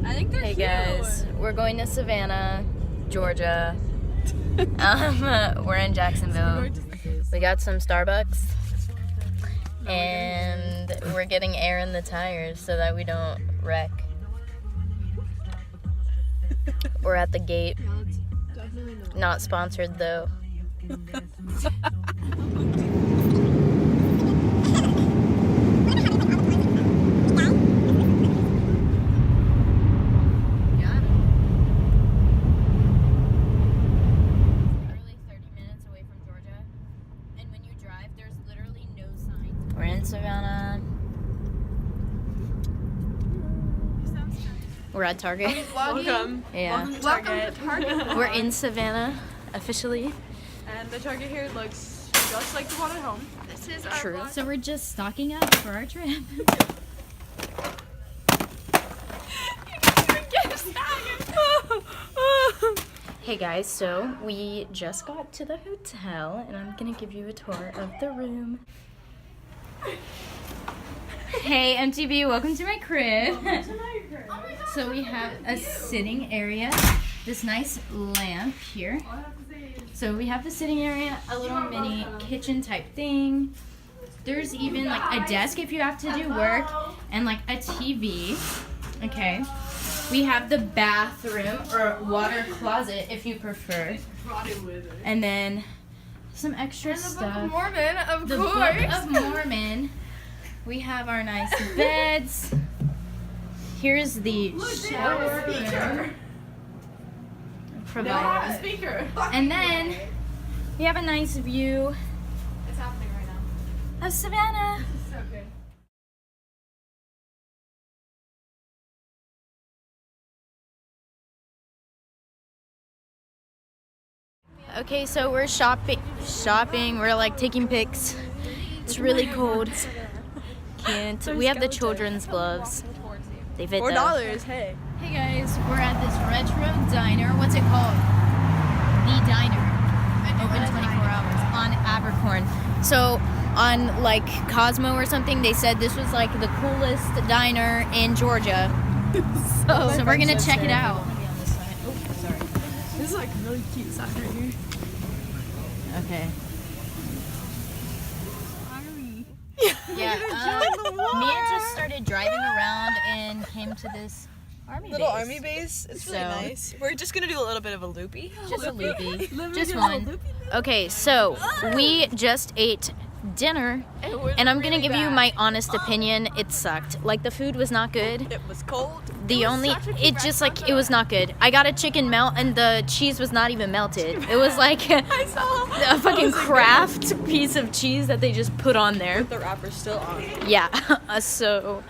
I think they're Hey cute. guys, we're going to Savannah, Georgia. We're in Jacksonville. We got some Starbucks, and we're getting air in the tires so that we don't wreck. We're at the gate. Not sponsored though. We're in Savannah. We're at Target. Welcome. Yeah. Welcome to Target. We're in Savannah, officially. And the Target here looks just like the one at home. This is our True. vlog. So we're just stocking up for our trip. You didn't even guess that. Hey guys, so we just got to the hotel, and I'm gonna give you a tour of the room. Hey MTV, welcome to my crib. So we have a sitting area, this nice lamp here. So we have the sitting area, a little mini kitchen type thing. There's even like a desk if you have to do work, and like a TV. Okay. We have the bathroom or water closet if you prefer. And then some extra stuff. Mormon, of The course. Book of Mormon. We have our nice beds. Here's the shower room. Provided. Speaker. And then we have a nice view It's happening right now. of Savannah. So good. Okay, so we're shopping. We're like taking pics. It's really cold. Can't. We have the children's gloves. They fit though. $4, hey. Hey guys, we're at this retro diner. What's it called? The Diner. Open 24 hours. On Abercorn. So on like Cosmo or something, they said this was like the coolest diner in Georgia. So we're gonna check it out. This is like really cute sign right here. Okay. Yeah. Mia just started driving around and came to this army Little base. army base. It's really So- nice. We're just gonna do a little bit of a loopy. Just a loopy. Just one. Okay, so we just ate dinner, and I'm gonna give you my honest opinion. It sucked. Like the food was not good. It was cold. It was not good. I got a chicken melt, and the cheese was not even melted. It was like I saw a fucking Kraft piece of cheese that they just put on there. the wrapper's still on. Yeah. So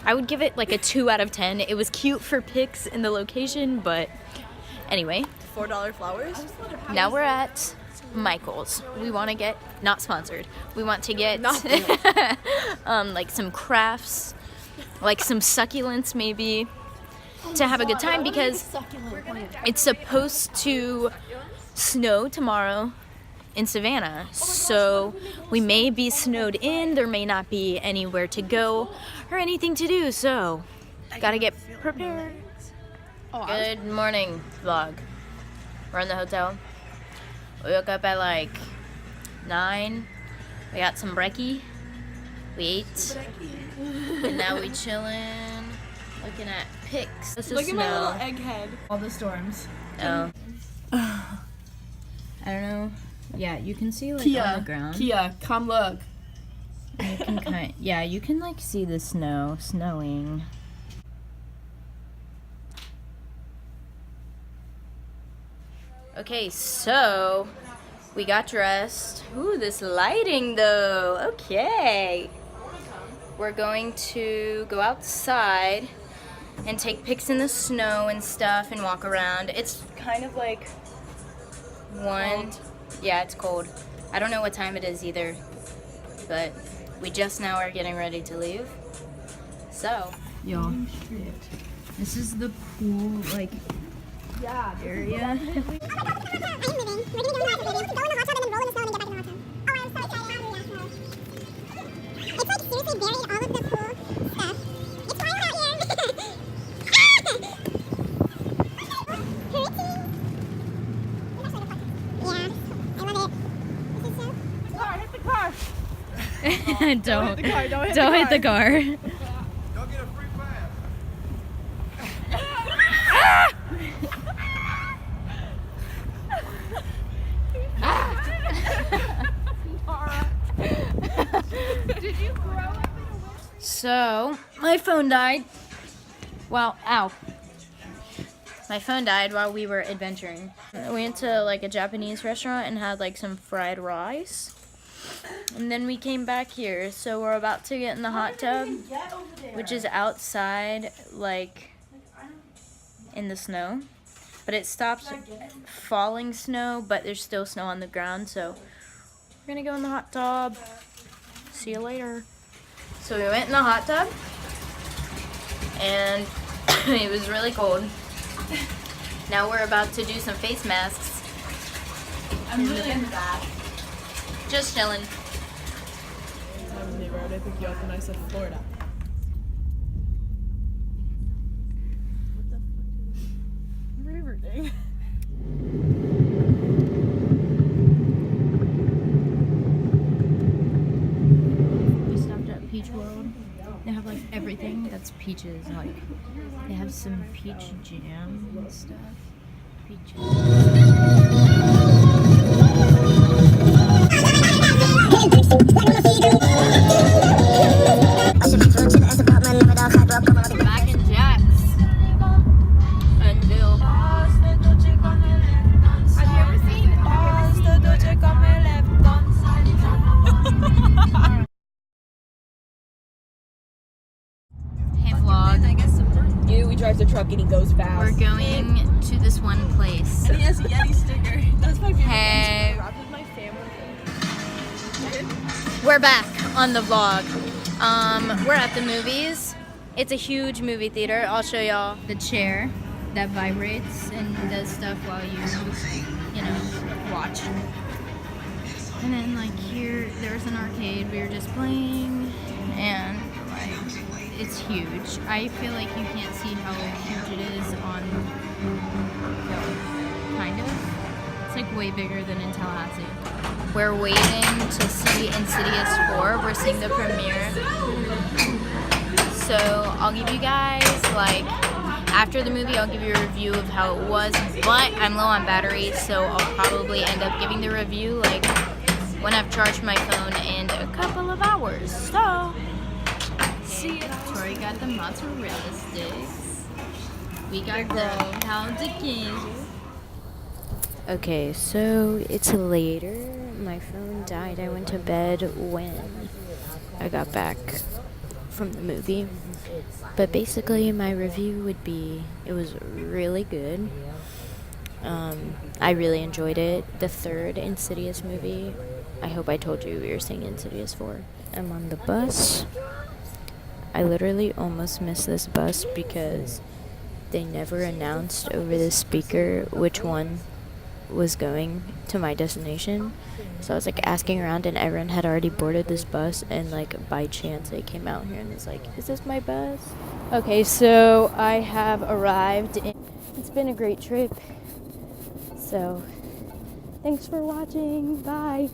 I would give it like a 2 out of 10. It was cute for pics in the location, but anyway, $4 flowers. now we're at Michael's. We want to get, not sponsored, we want to get like some crafts, like some succulents maybe, to have a good time because it's supposed to snow tomorrow in Savannah. So we may be snowed in, there may not be anywhere to go or anything to do, so gotta get prepared. Good morning, vlog. We're in the hotel. We woke up at like 9. We got some brekkie. We ate. And now we chillin', looking at pics. This is Look at my little snow. egghead. All the storms. Oh. I don't know. Yeah, you can see like on the ground. Kia, come look. You can you can like see the snow snowing. Okay, so we got dressed. Ooh, this lighting though. Okay. We're going to go outside and take pics in the snow and stuff and walk around. It's kind of like Cold. Yeah, it's cold. I don't know what time it is either, but we just now are getting ready to leave. So, Y'all, this is the pool, like, area. It's like seriously buried all of the cool stuff. It's fine out here. Don't hit the car, don't hit don't the hit the car. Y'all get a free pass. Did you grow up? So, my phone died. Well, ow. My phone died while we were adventuring. We went to like a Japanese restaurant and had like some fried rice. And then we came back here. So we're about to get in the hot tub, which is outside, like in the snow. But it stops falling snow, but there's still snow on the ground. So we're gonna go in the hot tub. See you later. So we went in the hot tub, and it was really cold. Now we're about to do some face masks. I'm really in the back. Just chilling. I pick you up and I said Florida. What the fuck? Riverdale. We stopped at Peach World. They have like everything that's peaches. Like they have some peach jam and stuff. Back in Jack's. Until. Have you ever seen Hey vlog. Yeah, we drive the truck and he goes fast. We're going to this one place. And he has a Yeti sticker. That's my favorite. Hey. Rob is my family. We're back on the vlog. We're at the movies. It's a huge movie theater. I'll show y'all the chair that vibrates and does stuff while you watch. And then like here, there's an arcade. We were just playing, and like it's huge. I feel like you can't see how huge it is on film. Kind of. It's like way bigger than in Tallahassee. We're waiting to see Insidious 4. We're seeing the premiere. So I'll give you guys like after the movie, I'll give you a review of how it was. But I'm low on battery, so I'll probably end up giving the review like when I've charged my phone in a couple of hours. So see you. Tori got the mozzarella sticks. We got the pound of candy. Okay, so it's later. My phone died. I went to bed when I got back from the movie. But basically, my review would be, it was really good. I really enjoyed it. The third Insidious movie, I hope I told you we were seeing Insidious 4. I'm on the bus. I literally almost missed this bus because they never announced over the speaker which one was going to my destination. So I was like asking around and everyone had already boarded this bus, and like by chance they came out here and was like, is this my bus? Okay, so I have arrived. It's been a great trip. So thanks for watching. Bye.